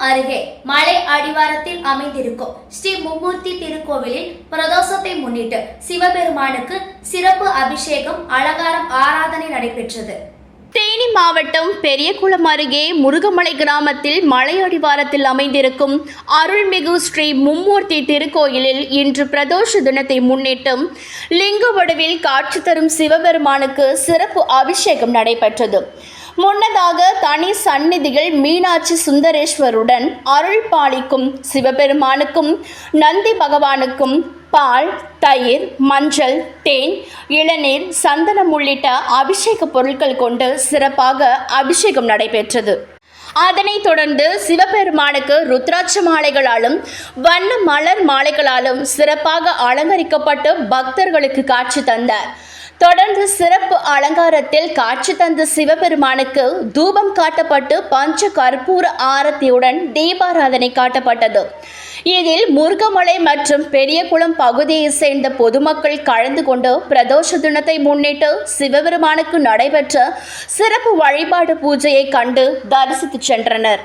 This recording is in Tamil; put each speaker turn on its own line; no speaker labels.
அருகே மலை அடிவாரத்தில் அமைந்திருக்கும் ஸ்ரீ மும்மூர்த்தி திருக்கோவிலில் பிரதோஷத்தை முன்னிட்டு சிவபெருமானுக்கு சிறப்பு அபிஷேகம் அலங்காரம் ஆராதனை நடைபெற்றது.
தேனி மாவட்டம் பெரியகுளம் அருகே முருகமலை கிராமத்தில் மலை அடிவாரத்தில் அமைந்திருக்கும் அருள்மிகு ஸ்ரீ மும்மூர்த்தி திருக்கோயிலில் இன்று பிரதோஷ தினத்தை முன்னிட்டு லிங்க வடிவில் காட்சி தரும் சிவபெருமானுக்கு சிறப்பு அபிஷேகம் நடைபெற்றது. முன்னதாக தனி சந்நிதியில் மீனாட்சி சுந்தரேஸ்வருடன் அருள் பாலிக்கும் சிவபெருமானுக்கும் நந்தி பகவானுக்கும் பால், தயிர், மஞ்சள், தேன், இளநீர், சந்தனம் உள்ளிட்ட அபிஷேக பொருட்கள் கொண்டு சிறப்பாக அபிஷேகம் நடைபெற்றது. அதனைத் தொடர்ந்து சிவபெருமானுக்கு ருத்ராட்ச மாலைகளாலும் வண்ண மலர் மாலைகளாலும் சிறப்பாக அலங்கரிக்கப்பட்டு பக்தர்களுக்கு காட்சி தந்தார். தொடர்ந்து சிறப்பு அலங்காரத்தில் காட்சி தந்த சிவபெருமானுக்கு தூபம் காட்டப்பட்டு பஞ்ச கற்பூர ஆரத்தியுடன் தீபாராதனை காட்டப்பட்டது. இதில் முருகமலை மற்றும் பெரியகுளம் பகுதியை சேர்ந்த பொதுமக்கள் கலந்து கொண்டு பிரதோஷ தினத்தை முன்னிட்டு சிவபெருமானுக்கு நடைபெற்ற சிறப்பு வழிபாடு பூஜையை கண்டு தரிசித்து சென்றனர்.